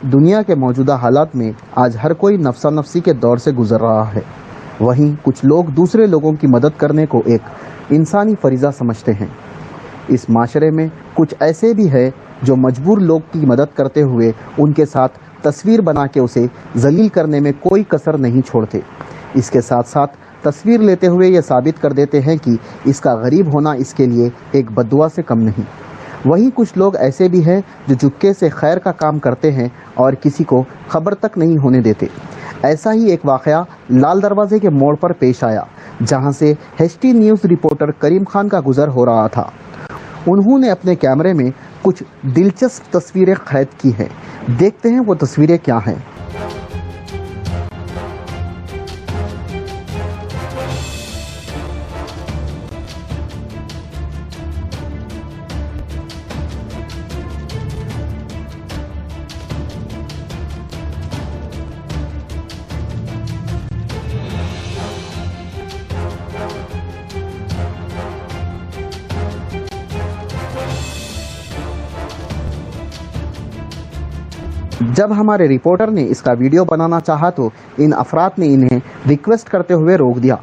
दुनिया के मौजूदा हालात में आज हर कोई नफसा नफसी के दौर से गुजर रहा है। वहीं कुछ लोग दूसरे लोगों की मदद करने को एक इंसानी फरीज़ा समझते हैं। इस माशरे में कुछ ऐसे भी है जो मजबूर लोग की मदद करते हुए उनके साथ तस्वीर बना के उसे जलील करने में कोई कसर नहीं छोड़ते। इसके साथ साथ तस्वीर लेते हुए ये साबित कर देते हैं कि इसका गरीब होना इसके लिए एक बद्दुआ से कम नहीं। वहीं कुछ लोग ऐसे भी हैं जो चुपके से खैर का काम करते हैं और किसी को खबर तक नहीं होने देते। ऐसा ही एक वाक़या लाल दरवाजे के मोड़ पर पेश आया, जहां से एचटी न्यूज़ रिपोर्टर करीम खान का गुजर हो रहा था। उन्होंने अपने कैमरे में कुछ दिलचस्प तस्वीरें कैद की हैं। देखते हैं वो तस्वीरें क्या हैं। जब हमारे रिपोर्टर ने इसका वीडियो बनाना चाहा तो इन अफराद ने इन्हें रिक्वेस्ट करते हुए रोक दिया।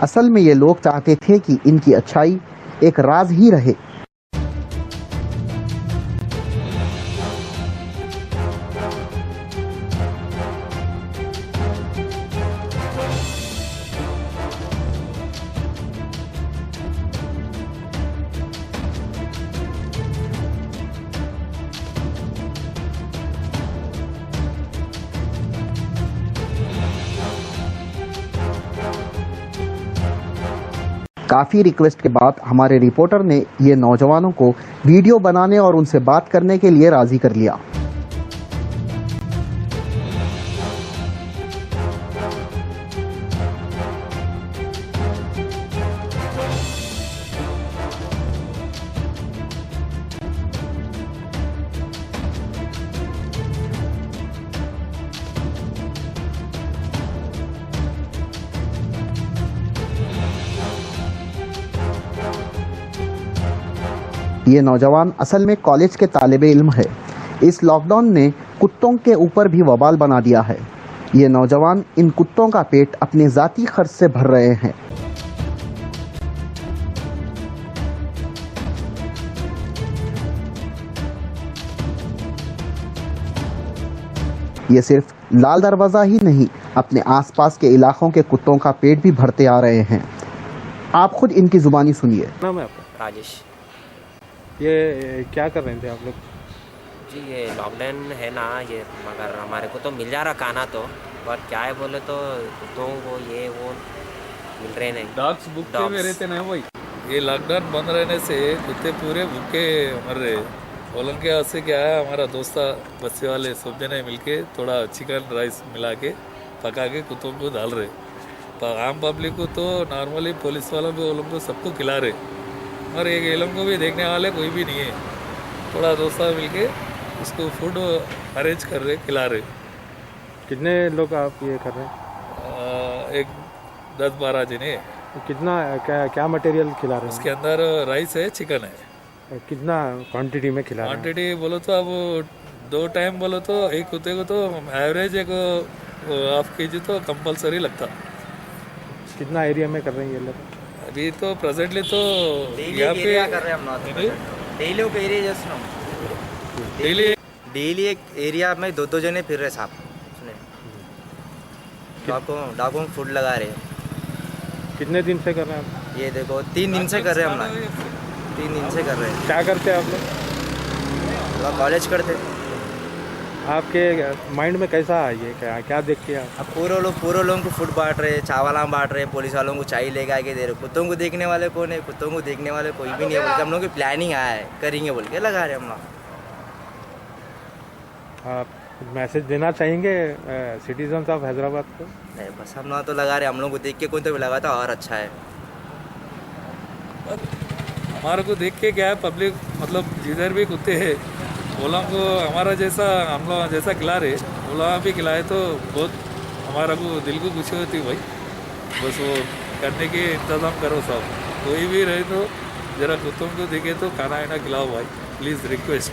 असल में ये लोग चाहते थे कि इनकी अच्छाई एक राज ही रहे। काफ़ी रिक्वेस्ट के बाद हमारे रिपोर्टर ने ये नौजवानों को वीडियो बनाने और उनसे बात करने के लिए राज़ी कर लिया। ये नौजवान असल में कॉलेज के तालिबे इल्म है। इस लॉकडाउन ने कुत्तों के ऊपर भी वबाल बना दिया है। ये नौजवान इन कुत्तों का पेट अपने ज़ाती खर्च से भर रहे हैं। ये सिर्फ लाल दरवाज़ा ही नहीं, अपने आसपास के इलाकों के कुत्तों का पेट भी भरते आ रहे हैं। आप खुद इनकी ज़ुबानी सुनिए। नाम है आपका? राजेश। ये क्या कर रहे थे आप लोग? जी ये लॉकडाउन है ना, ये मगर हमारे को तो मिल जा रहा खाना तो, पर क्या है बोले तो कुत्तों को ये वो मिल रहे नहीं। डॉग्स भूखे में रहते ना वही। ये लॉकडाउन बंद रहने से कुत्ते पूरे भूखे मर रहे। बोलन के से क्या है, हमारा दोस्त बस्ती वाले सब जने मिलके थोड़ा चिकन राइस मिला के पका के कुत्तों को डाल रहे। पर आम पब्लिक को तो नॉर्मली पुलिस वालों को वो लोग को सबको खिला रहे, और एक ये लोग को भी देखने वाले कोई भी नहीं है। थोड़ा दोस्त मिलके उसको फूड अरेंज कर रहे, खिला रहे। कितने लोग आप ये कर रहे हैं? एक 10-12 जने। कितना क्या मटेरियल खिला रहे हैं? उसके अंदर राइस है, चिकन है। कितना क्वांटिटी में खिला रहे हैं? क्वांटिटी बोलो तो अब 2 टाइम बोलो तो एक कुत्ते को तो एवरेज एक हाफ केजी तो कंपलसरी लगता। कितना एरिया में कर रहे हैं ये लोग? अभी तो प्रेजेंटली तो यहाँ पे कर रहे हैं हम डेली एक एरिया जैसे डेली एक एरिया में 2-2 जने फिर रहे साहब। सुने डाकों फूड लगा रहे हैं। कितने दिन से कर रहे हैं आप? ये देखो 3 दिन से कर रहे हैं हम लोग। 3 दिन से कर रहे हैं। क्या करते हैं आप लोग? कॉलेज करते। आपके माइंड में कैसा है ये, क्या देख के आप? अब पूरे लोगों को फूड बांट रहे, चावल बांट रहे, पुलिस वालों को चाय लेके आके दे रहे। कुत्तों को देखने वाले कौन है? कुत्तों को देखने वाले कोई भी नहीं है। बोल के हम लोग की प्लानिंग आया है, करेंगे बोल के लगा रहे हम लोग। आप मैसेज देना चाहेंगे सिटीजन्स ऑफ हैदराबाद को? नहीं बस हम ना तो लगा रहे, हम लोग को देख के कोई तो भी लगा था और अच्छा है। हमारे को देख के क्या है, पब्लिक मतलब जिधर भी कुत्ते हैं वो लोग को हमारा जैसा, हम लोग जैसा खिला रहे वो लोग भी खिलाए तो बहुत हमारा को दिल को खुशी होती भाई। बस वो करने के इंतज़ाम करो सब, कोई भी रहे तो ज़रा कुत्तों को देखे तो खाना वाना खिलाओ भाई, प्लीज़ रिक्वेस्ट।